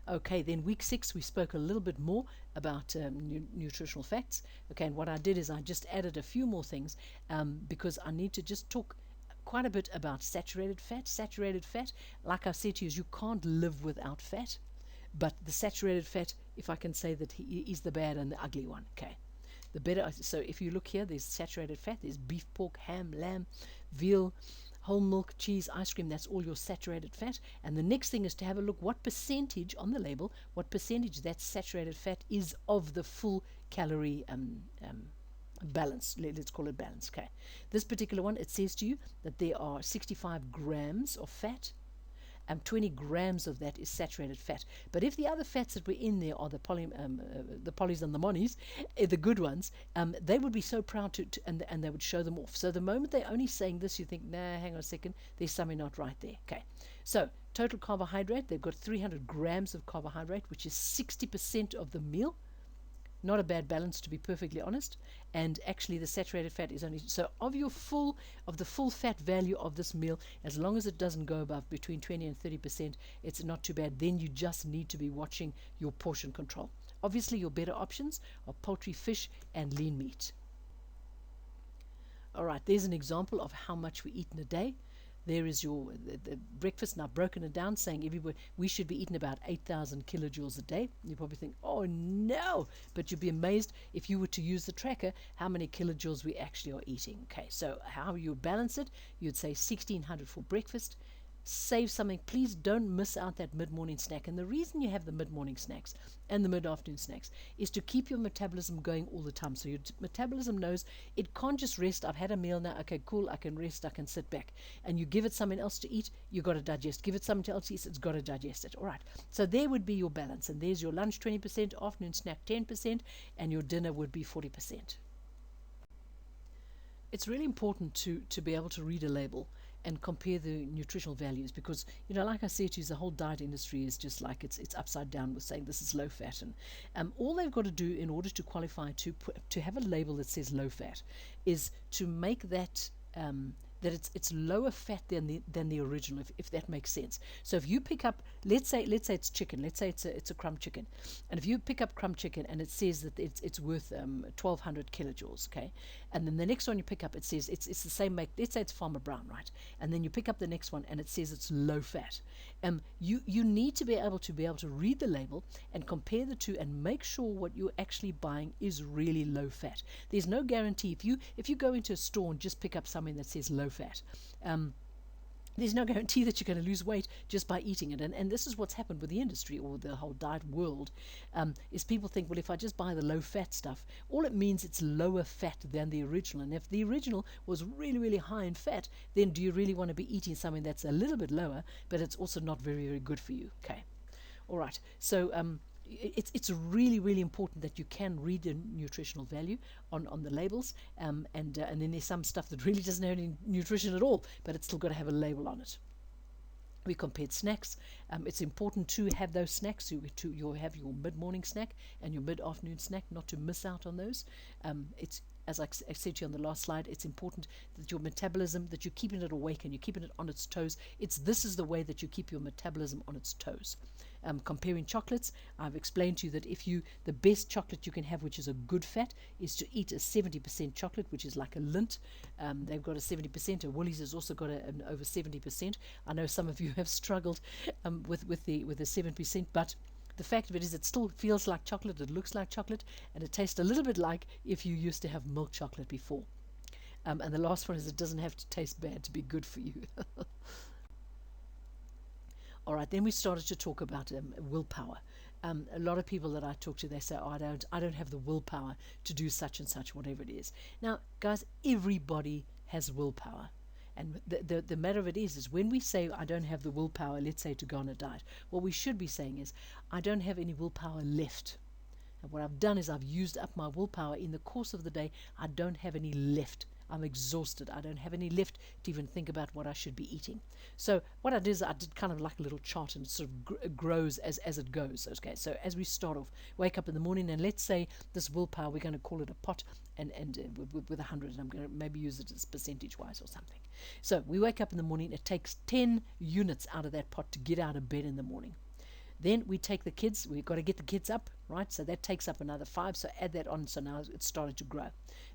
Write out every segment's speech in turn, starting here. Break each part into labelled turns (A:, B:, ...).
A: Okay, then week 6 we spoke a little bit more about nutritional facts. Okay, and what I did is I just added a few more things because I need to just talk quite a bit about saturated fat. Saturated fat, like I said to you, is you can't live without fat. But the saturated fat, if I can say that, is the bad and the ugly one. Okay, the better. So if you look here, there's saturated fat. There's beef, pork, ham, lamb, veal, whole milk, cheese, ice cream. That's all your saturated fat. And the next thing is to have a look what percentage on the label, what percentage that saturated fat is of the full calorie balance. Let's call it balance. Okay, this particular one, it says to you that there are 65 grams of fat, 20 grams of that is saturated fat. But if the other fats that were in there are the polys and the monos, the good ones, they would be so proud and they would show them off. So the moment they're only saying this, you think, nah, hang on a second, there's something not right there. Okay, so total carbohydrate, they've got 300 grams of carbohydrate, which is 60% of the meal. Not a bad balance, to be perfectly honest. And actually the saturated fat is only so of the full fat value of this meal, as long as it doesn't go above between 20 and 30%, it's not too bad. Then you just need to be watching your portion control. Obviously your better options are poultry, fish, and lean meat. All right, there's an example of how much we eat in a day. There is the breakfast, and I've broken it down, saying everybody we should be eating about 8,000 kilojoules a day. You probably think, oh no, but you'd be amazed if you were to use the tracker how many kilojoules we actually are eating. Okay, so how you balance it, you'd say 1,600 for breakfast. Save something. Please don't miss out that mid-morning snack. And the reason you have the mid-morning snacks and the mid-afternoon snacks is to keep your metabolism going all the time. So your metabolism knows it can't just rest. I've had a meal now. Okay, cool. I can rest. I can sit back. And you give it something else to eat, you got to digest. Give it something else to eat, it's got to digest it. All right. So there would be your balance. And there's your lunch 20%, afternoon snack 10%, and your dinner would be 40%. It's really important to be able to read a label and compare the nutritional values, because like I said to you, the whole diet industry is just like it's upside down with saying this is low fat, and all they've got to do in order to qualify to have a label that says low fat is to make that that it's lower fat than the original, if that makes sense. So if you pick up, let's say it's chicken, let's say it's a crumb chicken, and if you pick up crumb chicken and it says that it's worth 1,200 kilojoules, okay, and then the next one you pick up, it says it's the same make, let's say it's Farmer Brown, right, and then you pick up the next one and it says it's low fat. You need to be able to read the label and compare the two and make sure what you're actually buying is really low fat. There's no guarantee if you go into a store and just pick up something that says low fat. There's no guarantee that you're going to lose weight just by eating it. And this is what's happened with the industry or the whole diet world, is people think, well, if I just buy the low-fat stuff, all it means it's lower fat than the original. And if the original was really, really high in fat, then do you really want to be eating something that's a little bit lower, but it's also not very, very good for you? Okay. All right. So it's really, really important that you can read the nutritional value on the labels, and then there's some stuff that really doesn't have any nutrition at all, but it's still got to have a label on it. We compared snacks. It's important to have those snacks. You'll have your mid-morning snack and your mid-afternoon snack, not to miss out on those. It's as I said to you on the last slide, it's important that your metabolism, that you're keeping it awake and you're keeping it on its toes. This is the way that you keep your metabolism on its toes. Comparing chocolates, I've explained to you that the best chocolate you can have, which is a good fat, is to eat a 70% chocolate, which is like a Lindt. They've got a 70%. A Woolies has also got an over 70%. I know some of you have struggled with the 7%, but the fact of it is it still feels like chocolate, it looks like chocolate, and it tastes a little bit like if you used to have milk chocolate before. And the last one is it doesn't have to taste bad to be good for you. All right, then we started to talk about willpower. A lot of people that I talk to, they say, oh, I don't have the willpower to do such and such, whatever it is. Now, guys, everybody has willpower. And the matter of it is when we say I don't have the willpower, let's say, to go on a diet, what we should be saying is I don't have any willpower left. And what I've done is I've used up my willpower in the course of the day. I don't have any left. I'm exhausted. I don't have any left to even think about what I should be eating. So what I did is I did kind of like a little chart, and it sort of grows as it goes. Okay, so as we start off, wake up in the morning, and let's say this willpower, we're going to call it a pot, and with 100, and I'm going to maybe use it as percentage-wise or something. So we wake up in the morning. It takes 10 units out of that pot to get out of bed in the morning. Then we take the kids, we've got to get the kids up, right? So that takes up another 5. So add that on. So now it's started to grow.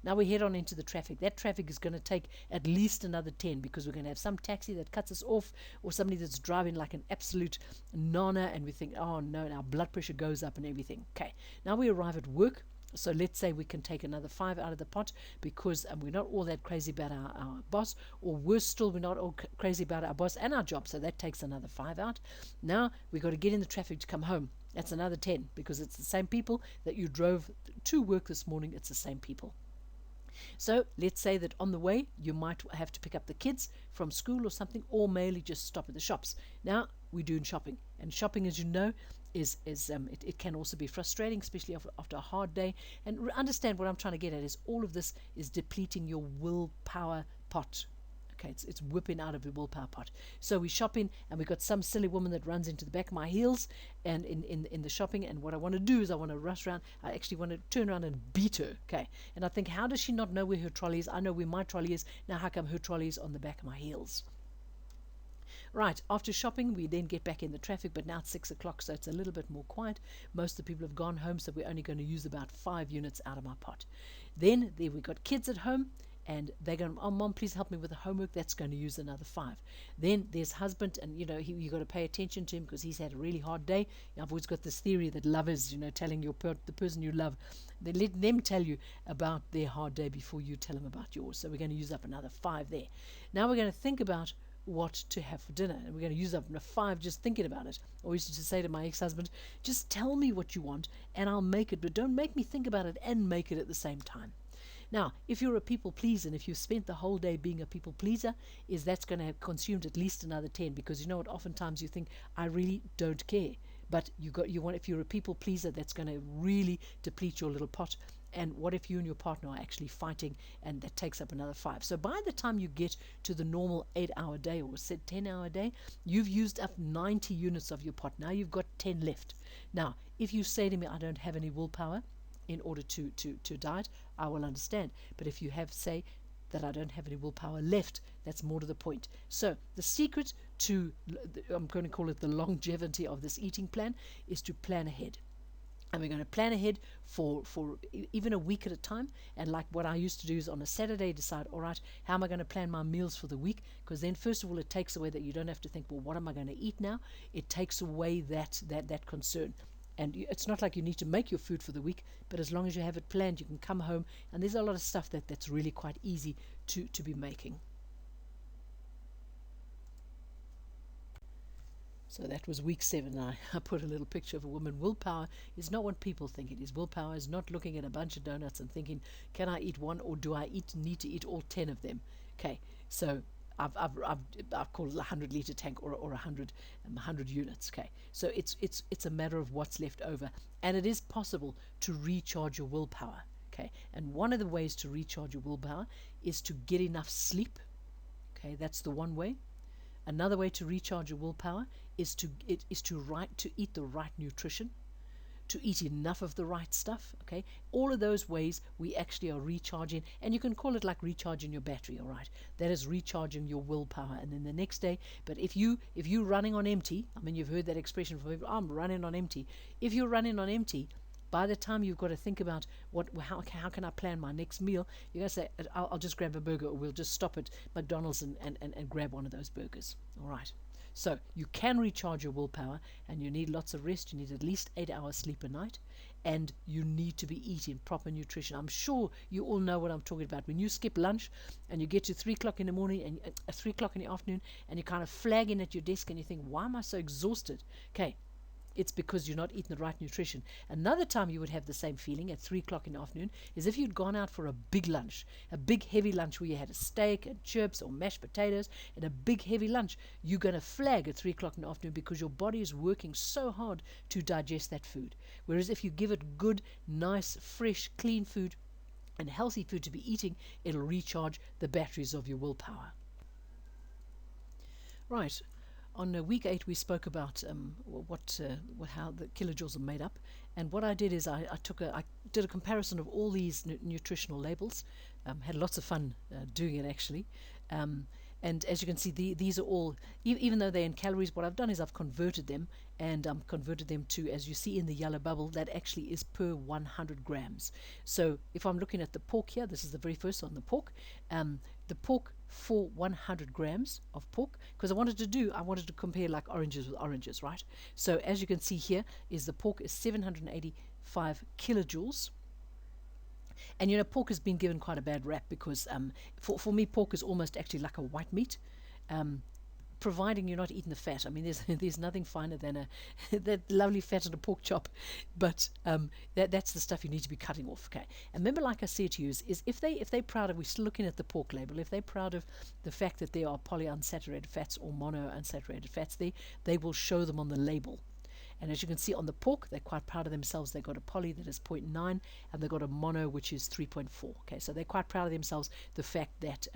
A: Now we head on into the traffic. That traffic is going to take at least another 10 because we're going to have some taxi that cuts us off or somebody that's driving like an absolute nana and we think, oh no, and our blood pressure goes up and everything. Okay, now we arrive at work. So let's say we can take another 5 out of the pot because we're not all that crazy about our boss, or worse still, we're not all crazy about our boss and our job. So that takes another 5 out. Now we've got to get in the traffic to come home. That's another 10 because it's the same people that you drove to work this morning. It's the same people. So let's say that on the way you might have to pick up the kids from school or something, or mainly just stop at the shops. Now we're doing shopping, and shopping, as you know, it can also be frustrating, especially after a hard day. And understand what I'm trying to get at is all of this is depleting your willpower pot. Okay, it's whipping out of the willpower pot. So we're shopping, and we've got some silly woman that runs into the back of my heels and in the shopping, and what I want to do is I want to rush around. I actually want to turn around and beat her. Okay, and I think, how does she not know where her trolley is? I know where my trolley is. Now how come her trolley is on the back of my heels? Right, after shopping, we then get back in the traffic, but now it's 6 o'clock, so it's a little bit more quiet. Most of the people have gone home, so we're only going to use about 5 units out of my pot. Then there we've got kids at home, and they're going, oh, Mom, please help me with the homework. That's going to use another 5. Then there's husband, and, you've got to pay attention to him because he's had a really hard day. I've always got this theory that love is, telling the person you love, they let them tell you about their hard day before you tell them about yours. So we're going to use up another 5 there. Now we're going to think about what to have for dinner, and we're going to use up 5 just thinking about it. I used to say to my ex-husband, just tell me what you want and I'll make it, but don't make me think about it and make it at the same time. Now, if you're a people pleaser, and if you've spent the whole day being a people pleaser, that's going to have consumed at least another 10, because you know what, oftentimes you think, I really don't care. But if you're a people pleaser, that's going to really deplete your little pot. And what if you and your partner are actually fighting, and that takes up another 5? So by the time you get to the normal 8-hour day or 10-hour day, you've used up 90 units of your pot. Now you've got 10 left. Now, if you say to me, I don't have any willpower in order to diet, I will understand. But if you say that I don't have any willpower left, that's more to the point. So the secret to, I'm going to call it the longevity of this eating plan, is to plan ahead. And we're going to plan ahead for even a week at a time. And like what I used to do is on a Saturday decide, all right, how am I going to plan my meals for the week? Because then first of all, it takes away that you don't have to think, well, what am I going to eat now? It takes away that concern. And it's not like you need to make your food for the week, but as long as you have it planned, you can come home. And there's a lot of stuff that's really quite easy to be making. So that was week 7. I put a little picture of a woman. Willpower is not what people think it is. Willpower is not looking at a bunch of donuts and thinking, can I eat one, or do I need to eat all 10 of them? Okay, so I've called it a 100-liter tank or 100 units. Okay, so it's a matter of what's left over, and it is possible to recharge your willpower. Okay, and one of the ways to recharge your willpower is to get enough sleep. Okay, that's the one way. Another way to recharge your willpower is to eat the right nutrition, to eat enough of the right stuff. Okay, all of those ways we actually are recharging, and you can call it like recharging your battery. All right, that is recharging your willpower. And then the next day, but if you're running on empty, I mean, you've heard that expression from people, I'm running on empty. If you're running on empty, by the time you've got to think about how can I plan my next meal, you're going to say, I'll just grab a burger, or we'll just stop at McDonald's and grab one of those burgers. All right. So you can recharge your willpower, and you need lots of rest. You need at least 8 hours sleep a night, and you need to be eating proper nutrition. I'm sure you all know what I'm talking about. When you skip lunch and you get to 3 o'clock in the morning and 3 o'clock in the afternoon, and you're kind of flagging at your desk and you think, why am I so exhausted? Okay, it's because you're not eating the right nutrition. Another time you would have the same feeling at 3 o'clock in the afternoon is if you'd gone out for a big lunch, a big heavy lunch where you had a steak and chips or mashed potatoes and a big heavy lunch. You're going to flag at 3 o'clock in the afternoon because your body is working so hard to digest that food. Whereas if you give it good, nice, fresh, clean food and healthy food to be eating, it'll recharge the batteries of your willpower. Right. On week 8, we spoke about how the kilojoules are made up, and what I did is I did a comparison of all these nutritional labels. Had lots of fun doing it actually, And as you can see, these are all, even though they're in calories, what I've done is I've converted them, and converted them to, as you see in the yellow bubble, that actually is per 100 grams. So if I'm looking at the pork here, this is the very first one, the pork for 100 grams of pork, because I wanted to compare like oranges with oranges, right? So as you can see here, is the pork is 785 kilojoules. And pork has been given quite a bad rap because for me, pork is almost actually like a white meat, providing you're not eating the fat. I mean, there's nothing finer than that lovely fat on a pork chop, but that's the stuff you need to be cutting off. Okay, and remember, like I said to you, is if they're proud of, we're still looking at the pork label, if they're proud of the fact that there are polyunsaturated fats or monounsaturated fats, they will show them on the label. And as you can see on the pork, they're quite proud of themselves. They've got a poly that is 0.9, and they've got a mono which is 3.4. Okay, so they're quite proud of themselves, the fact that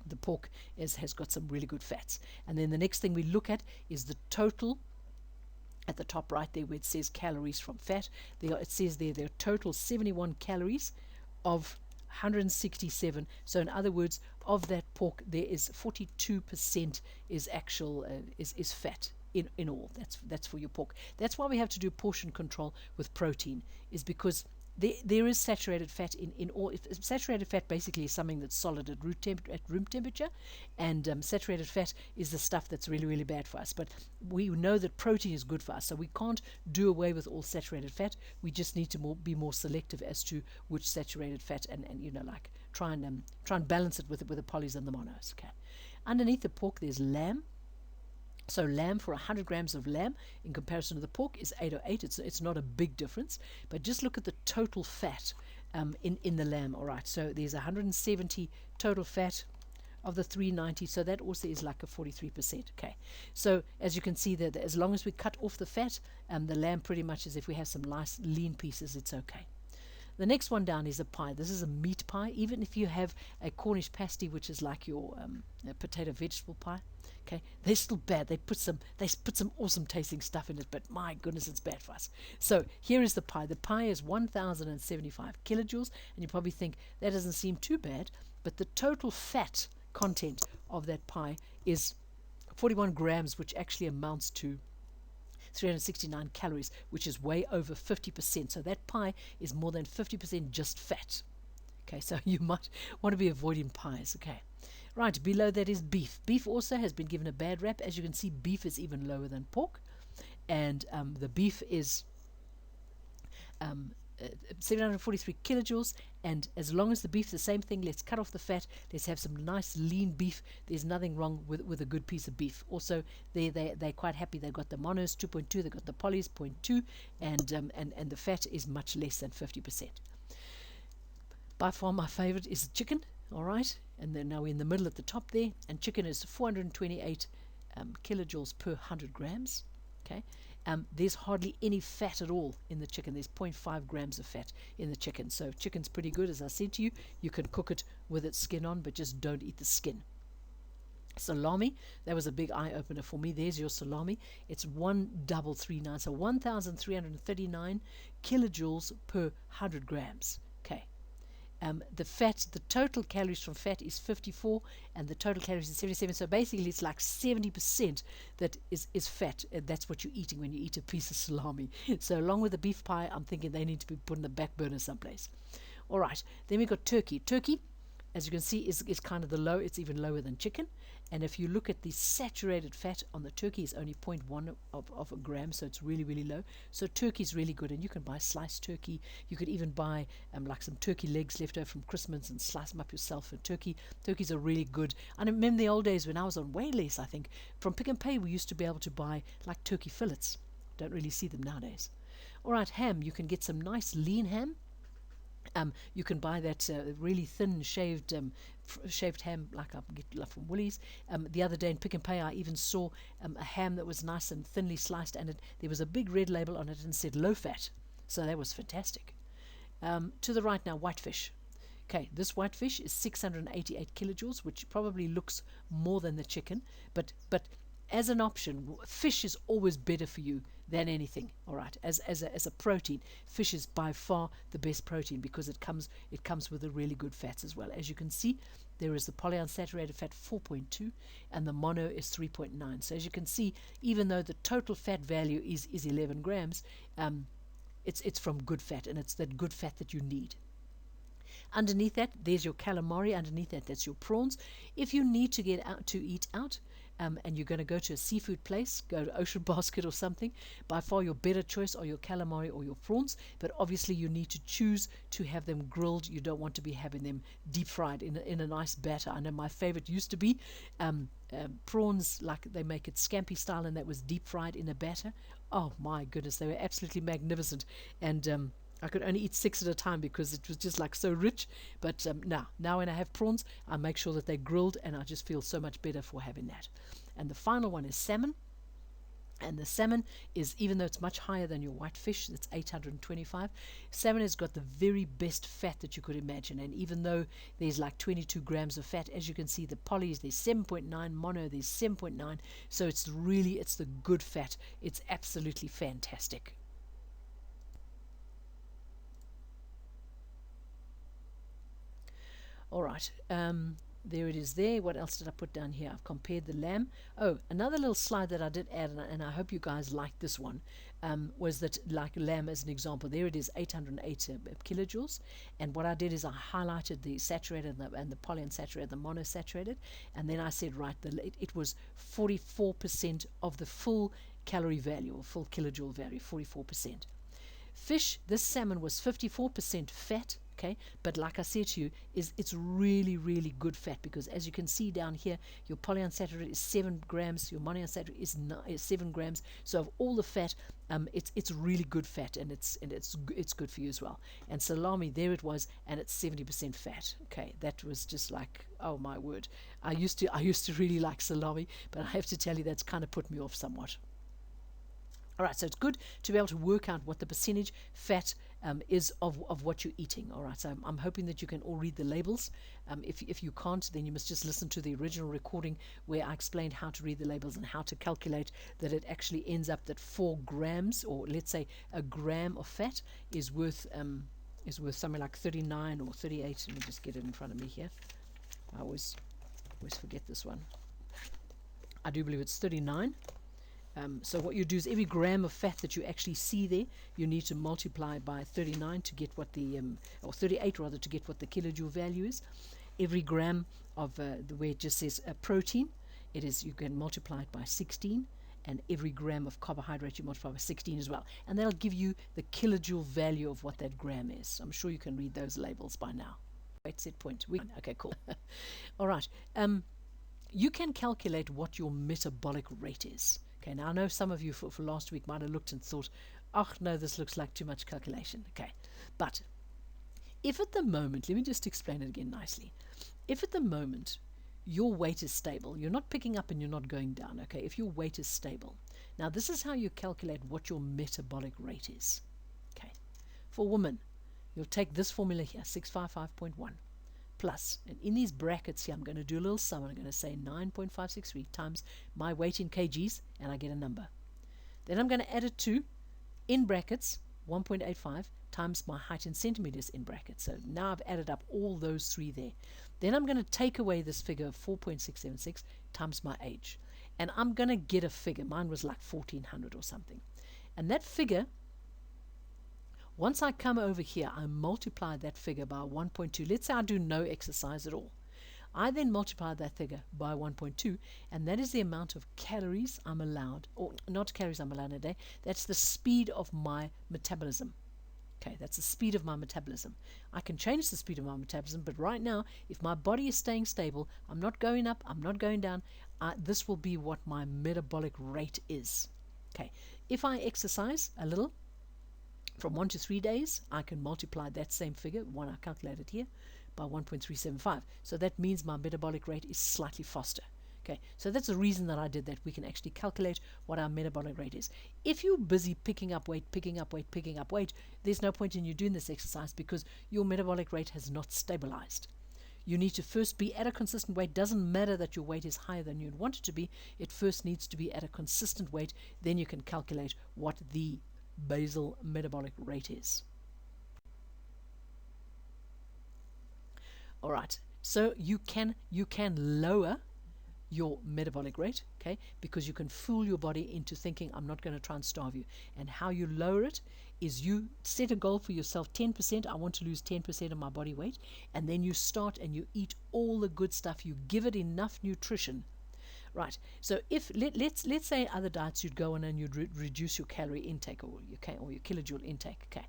A: the pork has got some really good fats. And then the next thing we look at is the total. At the top right there where it says calories from fat, it says there are total 71 calories of 167. So in other words, of that pork, there is 42% is actual is fat. In all, that's for your pork. That's why we have to do portion control with protein, is because there is saturated fat in all. Saturated fat basically is something that's solid at room temperature, and saturated fat is the stuff that's really, really bad for us. But we know that protein is good for us, so we can't do away with all saturated fat. We just need to be more selective as to which saturated fat, and like try and balance it with the polys and the monos. Okay, underneath the pork there's lamb. So lamb, for 100 grams of lamb in comparison to the pork, is 808. It's not a big difference, but just look at the total fat in the lamb. All right, so there's 170 total fat of the 390, so that also is like a 43%. Okay, so as you can see that as long as we cut off the fat, the lamb pretty much is, if we have some nice lean pieces, it's okay. The next one down is a pie. This is a meat pie. Even if you have a Cornish pasty, which is like your potato vegetable pie, okay, they're still bad. They put some awesome tasting stuff in it, but my goodness, it's bad for us. So here is the pie. The pie is 1,075 kilojoules, and you probably think that doesn't seem too bad, but the total fat content of that pie is 41 grams, which actually amounts to 369 calories, which is way over 50%. So that pie is more than 50% just fat. Okay, so you might want to be avoiding pies. Okay, right, below that is beef. Beef also has been given a bad rap. As you can see, beef is even lower than pork, and the beef is 743 kilojoules, and as long as the beef, the same thing, let's cut off the fat, let's have some nice lean beef. There's nothing wrong with a good piece of beef. Also, they're quite happy. They've got the monos 2.2, they've got the polys 0.2, and the fat is much less than 50%. By far my favorite is chicken. All right, and then now we're in the middle at the top there, and chicken is 428 kilojoules per 100 grams. Okay, there's hardly any fat at all in the chicken. There's 0.5 grams of fat in the chicken. So chicken's pretty good. As I said to you, you can cook it with its skin on, but just don't eat the skin. Salami, that was a big eye-opener for me. There's your salami. It's 1,339, so 1,339 kilojoules per 100 grams. Okay. The fat, the total calories from fat is 54, and the total calories is 77. So basically, it's like 70% that is fat. And that's what you're eating when you eat a piece of salami. So along with the beef pie, I'm thinking they need to be put in the back burner someplace. All right, then we've got turkey. Turkey, as you can see, is kind of the low. It's even lower than chicken. And if you look at the saturated fat on the turkey, is only 0.1 of a gram, so it's really, really low. So turkey is really good, and you can buy sliced turkey. You could even buy like some turkey legs left over from Christmas and slice them up yourself. And turkeys are really good. I remember the old days when I was on Wayless, I think, from Pick and Pay, we used to be able to buy like turkey fillets. Don't really see them nowadays. All right, ham. You can get some nice lean ham. You can buy that really thin shaved ham like I get from Woolies. The other day in Pick and Pay, I even saw a ham that was nice and thinly sliced, and there was a big red label on it and said low fat. So that was fantastic. To the right now, whitefish. Okay, this whitefish is 688 kilojoules, which probably looks more than the chicken, but as an option, fish is always better for you than anything. All right, as a protein, fish is by far the best protein because it comes with a really good fats as well. As you can see, there is the polyunsaturated fat 4.2 and the mono is 3.9. So as you can see, even though the total fat value is 11 grams, it's from good fat, and it's that good fat that you need. Underneath that, there's your calamari. Underneath that, that's your prawns. If you need to get out to eat out, and you're going to go to a seafood place, go to Ocean Basket or something, by far your better choice are your calamari or your prawns. But obviously, you need to choose to have them grilled. You don't want to be having them deep fried in a nice batter. I know my favorite used to be prawns, like they make it scampi style, and that was deep fried in a batter. Oh my goodness, they were absolutely magnificent. And I could only eat 6 at a time because it was just like so rich. But now when I have prawns, I make sure that they're grilled, and I just feel so much better for having that. And the final one is salmon. And the salmon is, even though it's much higher than your white fish, it's 825, salmon has got the very best fat that you could imagine. And even though there's like 22 grams of fat, as you can see, the polys, there's 7.9, mono, there's 7.9. So it's the good fat. It's absolutely fantastic. All right, there it is there. What else did I put down here? I've compared the lamb. Oh, another little slide that I did add, and I hope you guys liked this one, was that, like lamb as an example, there it is, 808 kilojoules. And what I did is I highlighted the saturated and the polyunsaturated, the monosaturated, and then I said, right, it was 44% of the full calorie value, or full kilojoule value, 44%. Fish, this salmon was 54% fat, okay, but like I said to you, it's really, really good fat, because as you can see down here, your polyunsaturated is 7 grams, your monounsaturated is 7 grams. So of all the fat, it's really good fat, and it's good for you as well. And salami, there it was, and it's 70% fat. Okay, that was just like, oh my word. I used to really like salami, but I have to tell you, that's kind of put me off somewhat. All right, so it's good to be able to work out what the percentage fat is of what you're eating. All right, so I'm hoping that you can all read the labels. If you can't, then you must just listen to the original recording where I explained how to read the labels and how to calculate that it actually ends up that 4 grams, or let's say a gram of fat is worth something like 39 or 38. Let me just get it in front of me here. I always forget this one. I do believe it's 39. So what you do is every gram of fat that you actually see there, you need to multiply by 39 to get what or 38 rather, to get what the kilojoule value is. Every gram of where it just says protein, you can multiply it by 16, and every gram of carbohydrate you multiply by 16 as well. And that'll give you the kilojoule value of what that gram is. I'm sure you can read those labels by now. Wait, set point. Okay, cool. All right. You can calculate what your metabolic rate is. Okay, now I know some of you for last week might have looked and thought, oh no, this looks like too much calculation. Okay, but if at the moment, let me just explain it again nicely. If at the moment your weight is stable, you're not picking up and you're not going down, okay, if your weight is stable, now this is how you calculate what your metabolic rate is. Okay, for women, you'll take this formula here, 655.1. Plus, and in these brackets here, I'm going to do a little sum. I'm going to say 9.563 times my weight in kgs, and I get a number. Then I'm going to add it to, in brackets, 1.85 times my height in centimeters in brackets. So now I've added up all those three there. Then I'm going to take away this figure of 4.676 times my age. And I'm going to get a figure. Mine was like 1400 or something. And that figure, once I come over here, I multiply that figure by 1.2. Let's say I do no exercise at all. I then multiply that figure by 1.2, and that is the amount of calories I'm allowed, or not calories I'm allowed in a day. That's the speed of my metabolism. Okay, that's the speed of my metabolism. I can change the speed of my metabolism, but right now, if my body is staying stable, I'm not going up, I'm not going down, this will be what my metabolic rate is. Okay, if I exercise a little, from 1 to 3 days, I can multiply that same figure, one I calculated here, by 1.375. So that means my metabolic rate is slightly faster. Okay, so that's the reason that I did that. We can actually calculate what our metabolic rate is. If you're busy picking up weight, there's no point in you doing this exercise because your metabolic rate has not stabilized. You need to first be at a consistent weight. Doesn't matter that your weight is higher than you'd want it to be. It first needs to be at a consistent weight. Then you can calculate what the basal metabolic rate is. All right, so you can lower your metabolic rate, okay, because you can fool your body into thinking, I'm not going to try and starve you. And how you lower it is you set a goal for yourself, 10%. I want to lose 10% of my body weight. And then you start and you eat all the good stuff. You give it enough nutrition. Right. So if let's say other diets, you'd go on and you'd reduce your calorie intake or your kilojoule intake. Okay.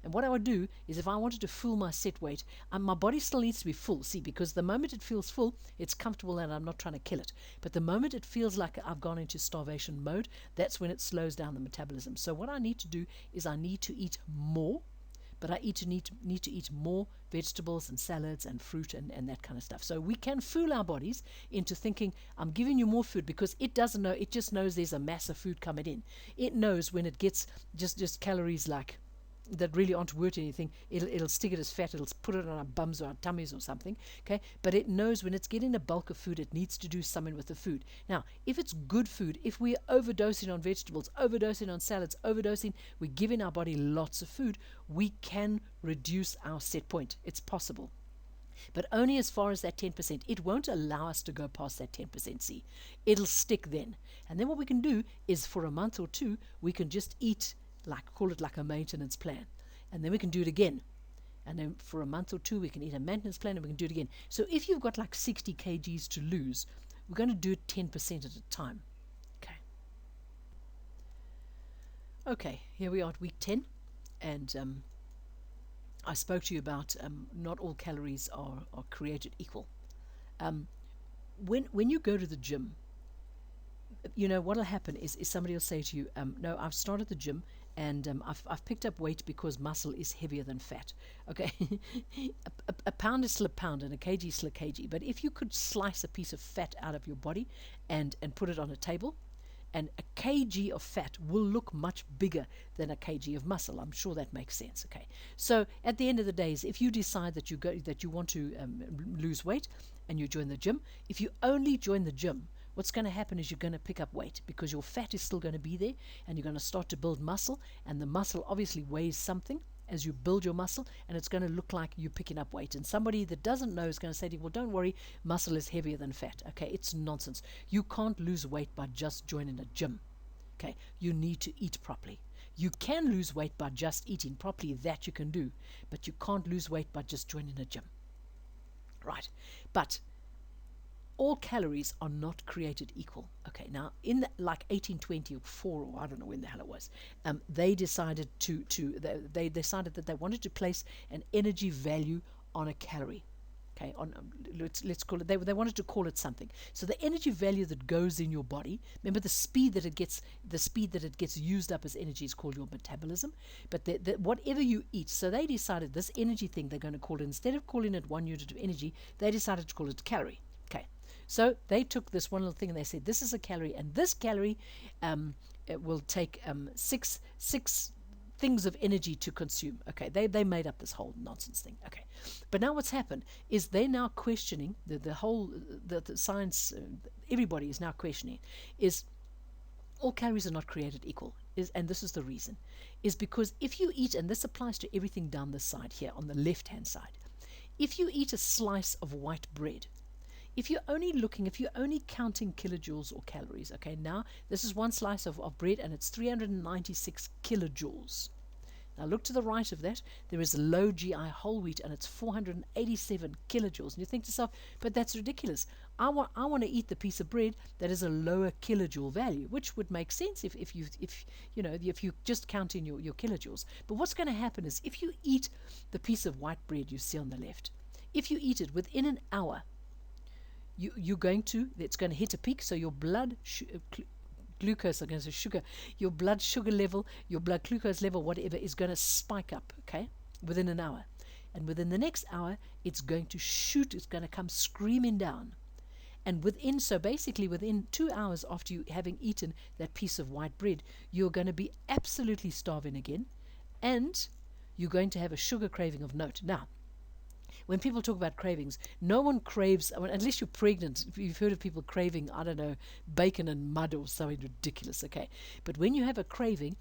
A: And what I would do is, if I wanted to fool my set weight, my body still needs to be full. See, because the moment it feels full, it's comfortable and I'm not trying to kill it. But the moment it feels like I've gone into starvation mode, that's when it slows down the metabolism. So what I need to do is I need to eat more, but I need to eat more vegetables and salads and fruit and that kind of stuff. So we can fool our bodies into thinking, I'm giving you more food, because it doesn't know. It just knows there's a mass of food coming in. It knows when it gets just calories like that really aren't worth anything, it'll stick it as fat, it'll put it on our bums or our tummies or something, okay? But it knows when it's getting a bulk of food, it needs to do something with the food. Now, if it's good food, if we're overdosing on vegetables, overdosing on salads, we're giving our body lots of food, we can reduce our set point. It's possible. But only as far as that 10%. It won't allow us to go past that 10%, see. It'll stick then. And then what we can do is, for a month or two, we can just eat, call it like a maintenance plan. And then we can do it again. And then for a month or two, we can eat a maintenance plan and we can do it again. So if you've got like 60 kgs to lose, we're going to do it 10% at a time. Okay, here we are at week 10. And I spoke to you about not all calories are created equal. When you go to the gym, you know, what'll happen is somebody will say to you, no, I've started the gym and I've picked up weight because muscle is heavier than fat. Okay, a pound is still a pound and a kg is still a kg. But if you could slice a piece of fat out of your body and put it on a table, and a kg of fat will look much bigger than a kg of muscle. I'm sure that makes sense. Okay, so at the end of the day, if you decide that you want to lose weight and you join the gym, if you only join the gym, what's going to happen is you're going to pick up weight because your fat is still going to be there, and you're going to start to build muscle, and the muscle obviously weighs something as you build your muscle, and it's going to look like you're picking up weight. And somebody that doesn't know is going to say to you, well, don't worry, muscle is heavier than fat. Okay, it's nonsense. You can't lose weight by just joining a gym. Okay, you need to eat properly. You can lose weight by just eating properly, that you can do, but you can't lose weight by just joining a gym. Right, but all calories are not created equal. Okay, now in like 1824 or I don't know when the hell it was, they decided they decided that they wanted to place an energy value on a calorie. Okay, let's call it. They wanted to call it something. So the energy value that goes in your body. Remember, the speed that it gets used up as energy is called your metabolism. But whatever you eat, so they decided this energy thing they're going to call it, instead of calling it 1 unit of energy, they decided to call it a calorie. Okay, so they took this one little thing and they said, this is a calorie, and this calorie it will take six things of energy to consume. Okay, they made up this whole nonsense thing. Okay, but now what's happened is they're now questioning the whole science. Everybody is now questioning is all calories are not created equal. And this is the reason, is because if you eat, and this applies to everything down this side here on the left hand side, if you eat a slice of white bread, if you're only counting kilojoules or calories, okay, now this is one slice of bread and it's 396 kilojoules. Now look to the right of that, there is low GI whole wheat and it's 487 kilojoules. And you think to yourself, but that's ridiculous. I want to eat the piece of bread that is a lower kilojoule value, which would make sense if you just count in your kilojoules. But what's going to happen is if you eat the piece of white bread you see on the left, if you eat it within an hour, it's going to hit a peak, so your blood glucose, I'm going to say sugar, your blood sugar level, your blood glucose level, whatever, is going to spike up, okay, within an hour. And within the next hour, it's going to shoot, it's going to come screaming down. And within 2 hours after you having eaten that piece of white bread, you're going to be absolutely starving again, and you're going to have a sugar craving of note. Now, When people talk about cravings, no one craves, I mean, unless you're pregnant. You've heard of people craving, I don't know, bacon and mud or something ridiculous, okay? But when you have a craving,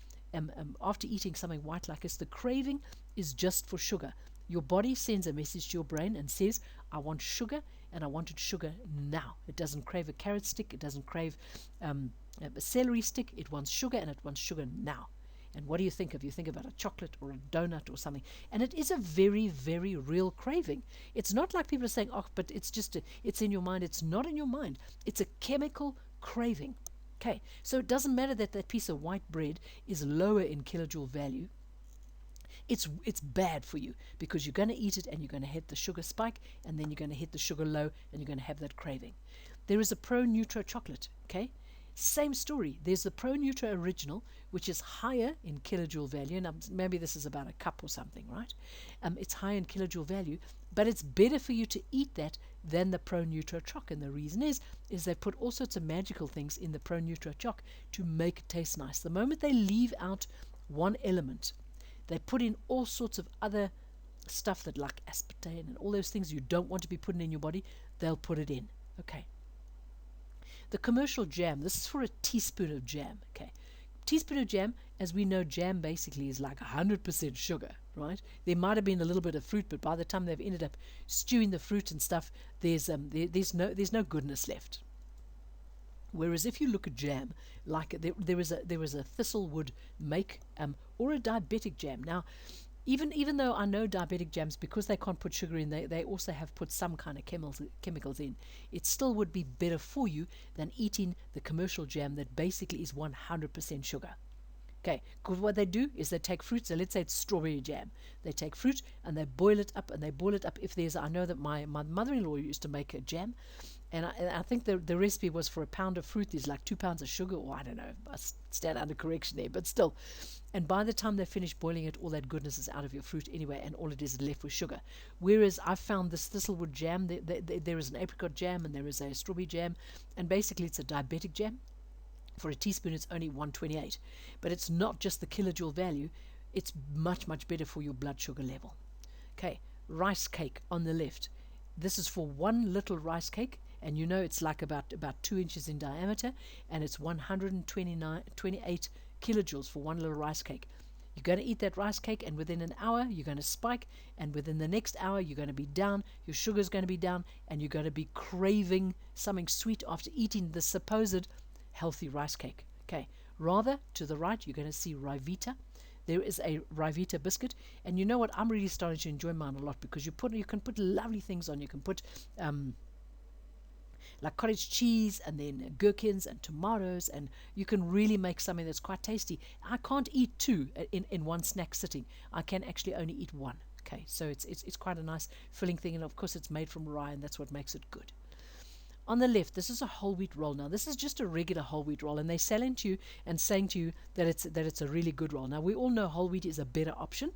A: after eating something white like this, the craving is just for sugar. Your body sends a message to your brain and says, I want sugar, and I wanted sugar now. It doesn't crave a carrot stick. It doesn't crave a celery stick. It wants sugar, and it wants sugar now. And what do you think of? You think about a chocolate or a donut or something. And it is a very, very real craving. It's not like people are saying, oh, but it's just, it's in your mind. It's not in your mind. It's a chemical craving. Okay, so it doesn't matter that that piece of white bread is lower in kilojoule value. It's bad for you because you're going to eat it and you're going to hit the sugar spike, and then you're going to hit the sugar low, and you're going to have that craving. There is a Pro Nutro chocolate, okay? Same story. There's the Pro Nutro Original, which is higher in kilojoule value. Now, maybe this is about a cup or something, right? It's high in kilojoule value, but it's better for you to eat that than the Pro Nutro Choc. And the reason is they put all sorts of magical things in the Pro Nutro Choc to make it taste nice. The moment they leave out one element, they put in all sorts of other stuff that like aspartame and all those things you don't want to be putting in your body, they'll put it in. Okay. The commercial jam, this is for a teaspoon of jam, okay? Teaspoon of jam, as we know, jam basically is like 100% sugar, right? There might have been a little bit of fruit, but by the time they've ended up stewing the fruit and stuff, there's no goodness left. Whereas if you look at jam, like there was a Thistlewood make or a diabetic jam. Now, even though I know diabetic jams, because they can't put sugar in, they also have put some kind of chemicals in, it still would be better for you than eating the commercial jam that basically is 100% sugar. Okay, because what they do is they take fruit, so let's say it's strawberry jam. They take fruit and they boil it up, if there's, I know that my mother-in-law used to make a jam, and I think the recipe was for a pound of fruit, there's like 2 pounds of sugar, or I don't know, I stand under correction there, but still. And by the time they finish boiling it, all that goodness is out of your fruit anyway, and all it is left with sugar. Whereas I found this Thistlewood jam, there is an apricot jam and there is a strawberry jam, and basically it's a diabetic jam. For a teaspoon, it's only 128. But it's not just the kilojoule value, it's much, much better for your blood sugar level. Okay, rice cake on the left. This is for one little rice cake, and you know it's like about 2 inches in diameter, and it's 128 kilojoules for one little rice cake. You're going to eat that rice cake, and within an hour, you're going to spike, and within the next hour, you're going to be down, your sugar's going to be down, and you're going to be craving something sweet after eating the supposed healthy rice cake. Okay, rather to the right, you're going to see Ryvita. There is a Ryvita biscuit, and you know what? I'm really starting to enjoy mine a lot because you can put lovely things on. You can put like cottage cheese, and then gherkins and tomatoes, and you can really make something that's quite tasty. I can't eat two in one snack sitting. I can actually only eat one. Okay, so it's quite a nice filling thing, and of course it's made from rye, and that's what makes it good. On the left, this is a whole wheat roll. Now, this is just a regular whole wheat roll, and they're selling to you and saying to you that it's a really good roll. Now, we all know whole wheat is a better option,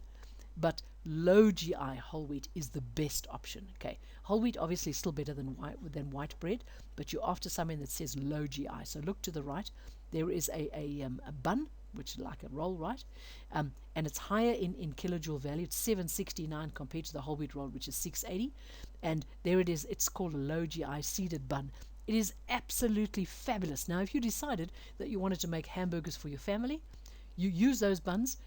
A: but low GI whole wheat is the best option. Okay, whole wheat obviously is still better than white bread, but you're after something that says low GI. So look to the right. There is a bun, which is like a roll, right? And it's higher in kilojoule value. It's 769 compared to the whole wheat roll, which is 680. And there it is. It's called a low GI seeded bun. It is absolutely fabulous. Now, if you decided that you wanted to make hamburgers for your family, you use those buns,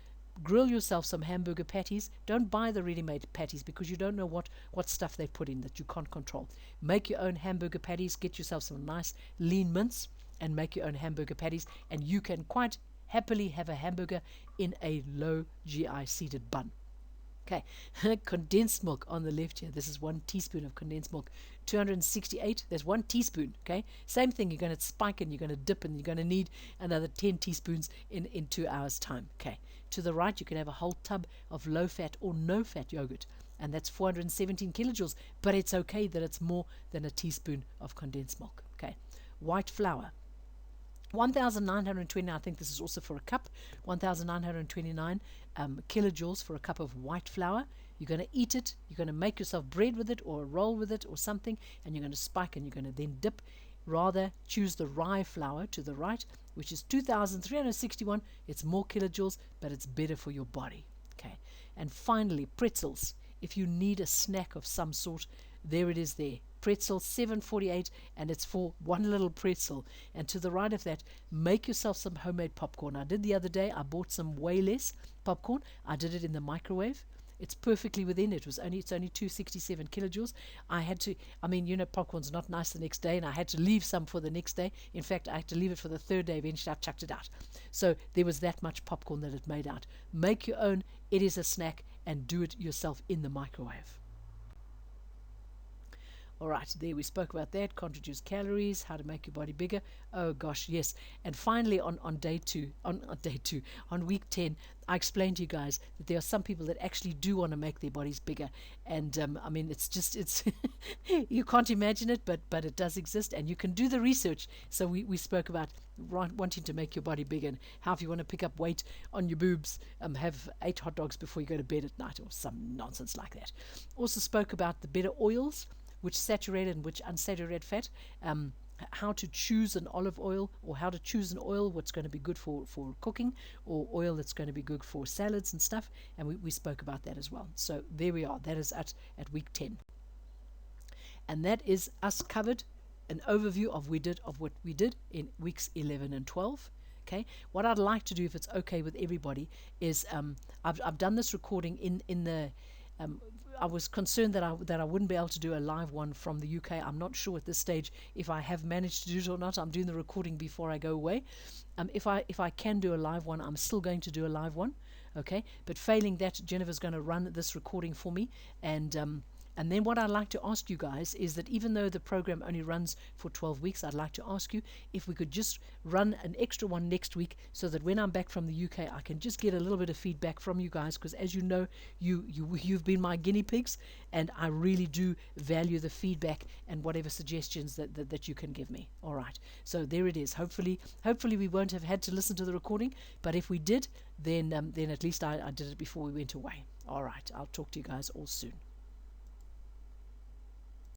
A: grill yourself some hamburger patties. Don't buy the ready-made patties because you don't know what stuff they put in that you can't control. Make your own hamburger patties. Get yourself some nice lean mince and make your own hamburger patties, and you can quite happily have a hamburger in a low GI seeded bun. Okay, condensed milk on the left here. This is 1 teaspoon of condensed milk, 268. There's 1 teaspoon. Okay, same thing. You're going to spike and you're going to dip, and you're going to need another 10 teaspoons in 2 hours' time. Okay, to the right, you can have a whole tub of low-fat or no-fat yogurt, and that's 417 kilojoules. But it's okay that it's more than a teaspoon of condensed milk. Okay, white flour. 1,929, I think this is also for a cup, 1,929 kilojoules for a cup of white flour. You're going to eat it, you're going to make yourself bread with it or a roll with it or something, and you're going to spike and you're going to then dip. Rather, choose the rye flour to the right, which is 2,361. It's more kilojoules, but it's better for your body. Okay. And finally, pretzels if you need a snack of some sort, there it is there. Pretzel, 7.48, and it's for one little pretzel. And to the right of that, make yourself some homemade popcorn. I did the other day. I bought some way less popcorn. I did it in the microwave. It's perfectly within. It's only 267 kilojoules. Popcorn's not nice the next day, and I had to leave some for the next day. In fact, I had to leave it for the third day. Eventually, I chucked it out. So there was that much popcorn that it made out. Make your own. It is a snack, and do it yourself in the microwave. All right, there we spoke about that. Can't reduce calories, how to make your body bigger. Oh gosh, yes. And finally, on week 10, I explained to you guys that there are some people that actually do want to make their bodies bigger. And it's you can't imagine it, but it does exist, and you can do the research. So we spoke about wanting to make your body bigger, and how if you want to pick up weight on your boobs, have 8 hot dogs before you go to bed at night, or some nonsense like that. Also spoke about the better oils, which saturated and which unsaturated fat, how to choose an olive oil, or how to choose an oil what's going to be good for cooking, or oil that's going to be good for salads and stuff, and we spoke about that as well. So there we are. That is at week 10. And that is us covered, an overview of what we did in weeks 11 and 12. Okay, what I'd like to do, if it's okay with everybody, is I've done this recording in the I was concerned that I wouldn't be able to do a live one from the UK. I'm not sure at this stage if I have managed to do it or not. I'm doing the recording before I go away. If I can do a live one, I'm still going to do a live one. Okay, but failing that, Jennifer's going to run this recording for me, and then what I'd like to ask you guys is that even though the program only runs for 12 weeks, I'd like to ask you if we could just run an extra one next week, so that when I'm back from the UK, I can just get a little bit of feedback from you guys, because as you know, you've been my guinea pigs, and I really do value the feedback and whatever suggestions that you can give me. All right, so there it is. Hopefully we won't have had to listen to the recording, but if we did, then at least I did it before we went away. All right, I'll talk to you guys all soon.